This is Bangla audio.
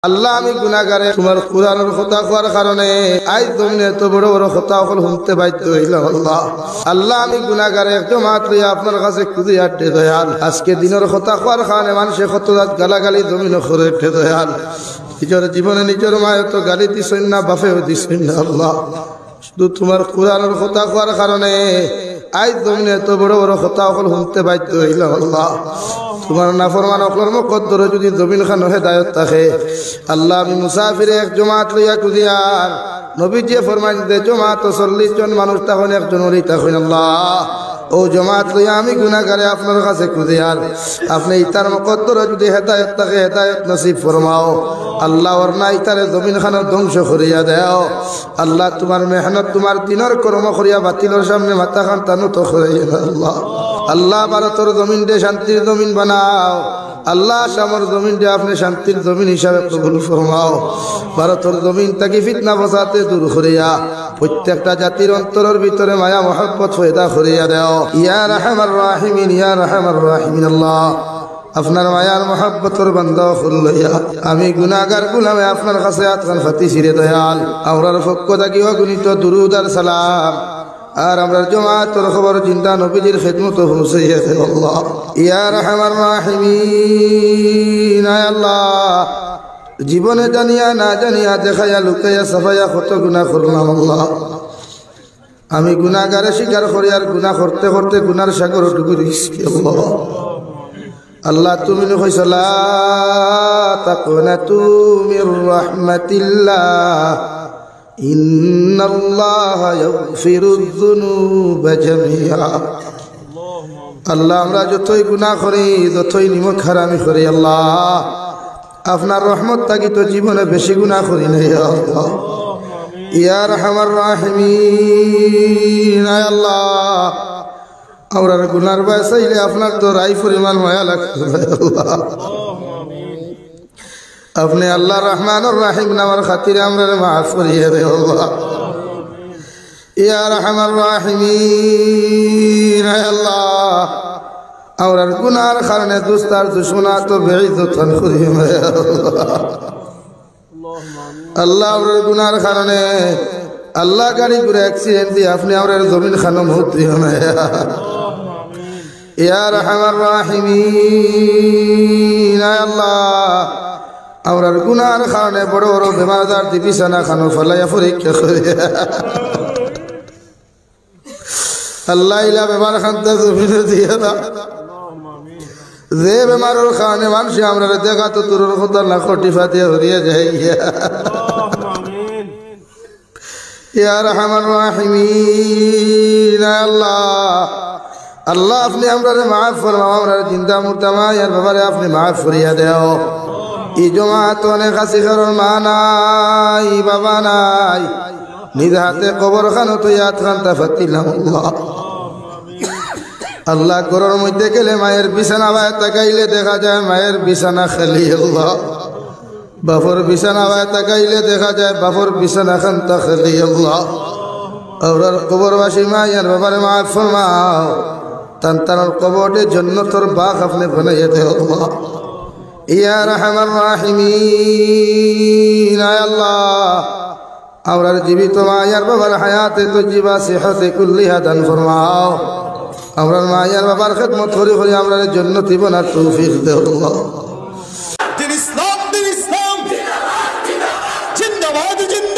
আল্লাহ আমি গুনাহগারে তোমার কুরআনের কথা করার কারণে আজ তুমি এত বড় বড় কথা ওখানে শুনতে বাধ্য হইলাম। আল্লাহ আল্লাহ আমি গুনাহগারে জমাত লইয়া আপনার কাছে খুঁজে আটে দয়াল। আজকে দিনের কথা করার কারণে মানুষে কত রাত গালাগালি জমিন করে উঠে দয়াল। নিজের জীবনে নিজের মায়ের তো গালি দিছেন না, বাপেও দিছেন না। আল্লাহ শুধু তোমার কুরআনের কথা করার কারণে আজ তুমি এত বড় বড় কথা ওখানে শুনতে বাধ্য হইলাম। আল্লাহ তোমার নাফরমান অকলর মুকদ্দরে যদি জমিন খান হেদায়েত থাকে আল্লাহ আমি মুসাফিরে এক জমাত লইয়া কুদিয়ার নবীজি ফরমাইন দে জমাত 40 জন মানুষ তখন একজন ওলি তখন আল্লাহ ও জমাত লইয়া আমি গুনাহগারে আপনার কাছে কুদিয়ার আপনি ইতার মুকদ্দরে যদি হেদায়েত থাকে হেদায়েত নসিব ফরমাও আল্লাহ। ওর না ইতারে জমিন খানের ধ্বংস করিয়া দেও আল্লাহ। তোমার মেহনত তোমার দিনের কর্ম করিয়া বাতিলের সামনে মাথা খান টানো তো করিয়া আল্লাহ। আল্লাহ ভারতের জমিন দে শান্তির জমিন বানাও আল্লাহ। শামর জমিন দে আপনি শান্তির জমিন হিসাবে কবুল ফরমাও। ভারতের জমিন তাকে ফিতনা ফসাতে দূর করিয়া প্রত্যেকটা জাতির অন্তরের ভিতরে মায়া মহব্বত পয়দা করিয়া দেও ইয়া রাহমার রাহিমিন ইয়া রাহমার রাহিমিন। আল্লাহ আপনার মায়ার মহব্বতের বান্দা হইয়া আমি গুনাহগার গুলামে আপনার কাছে আতকান ফাতি ছিড়ে দয়াল। আমরার পক্ষ থাকি অগণিত দুরুদ আর সালাম আর আমরা জমাতের খবর চিন্তা নবীজির খিদমত পৌঁছাইয়া দেও আল্লাহ ইয়া রাহমার রাহিমিন। আল্লাহ জীবনে জানিয়া না জানিয়া দেখাইয়া লুকাইয়া সাফাইয়া কত গুনাহ করলাম আল্লাহ। আমি গুনাহগারে স্বীকার করি আর গুনাহ করতে করতে গুনার সাগর ডুবে গেছি আল্লাহ। আল্লাহ তুমি কইছো লা তাকুনাতু মির রাহমাতিল্লাহ ইন্নাল্লাহা ইয়াগফিরুয যুনুবা জামিআ। আল্লাহ আমরা যতই গুনাহ করি যতই নিমক হারামি করি আল্লাহ আপনার রহমত থাকি তো জীবনে বেশি গুনাহ করি নাই আল্লাহ ইয়া রাহমার রাহিমিন। আল্লাহ আমরার গুনার ভয় চাইলে আপনার তো রাই পরিমাণ মায়া লাগছে আল্লাহ। আপনি আল্লাহ রহমানুর রাহিম নামের খাতিরে আমরা মাফ করিয়ে দেও আল্লাহ ইয়া রাহমার রাহিমিন। আল্লাহ আমরার গুনার কারণে দুস্তার দুশমনা তো বেইজ্জত করিয়ে আল্লাহ। আমরার গুনার কারণে আল্লাহ গাড়ি করে অ্যাক্সিডেন্ট দিয়ে আপনি আমরার জমিন খানো মত দিও না ইয়া রাহমার রাহিমিন। আল্লাহ আমরার গুনার কারণে বড় বড় বেমারদার দি বিছানা খানো ফলাইয়া পরীক্ষা করে আল্লাহ ইলা বেমার খানতে জমিনে দিয়ে না যে বেমারের কারণে মানুষ আমরা দেখা তো তোর কথা না খটিফা দিয়ে হরিয়ে যায় ইয়া রাহমার রাহিমিন। আল্লাহ আল্লাহ আপনি আমরা মাফ ফরমাও আমরা জিন্দা মুর্দা মায়ের ব্যাপারে আপনি মাফ করিয়া দেও। এই জমাত অনেক আছে কারণ মা নাই বাবা নাই নিজ হাতে কবর খানো তো ইয়াত খানটা ফাতিলাম আল্লাহ। আল্লাহ ঘরের মধ্যে গেলে মায়ের বিছানা বায় তাকাইলে দেখা যায় মায়ের বিছানা খালি আল্লাহ। বাপর বিছানা বায় তাকাইলে দেখা যায় বাপর বিছানা খানটা খালি আল্লাহ। আর কবরবাসী মায়ের ব্যাপারে মাফ ফরমাও তান্তানোর কবরে জান্নাতের বাগ আপনি বানাইয়া দেও আল্লাহ ইয়া রাহমার রাহিমিন। আল্লাহ আমরার জীবিত মায়ার বাবার হায়াতে তো জীবা সেহাতে কুল্লিহা দান ফরমাও। আমরার মায়ার বাবার খিদমত করি করি আমরার জান্নাতি বানার তৌফিক দেও আল্লাহ। দিন ইসলাম জিন্দাবাদ জিন্দাবাদ।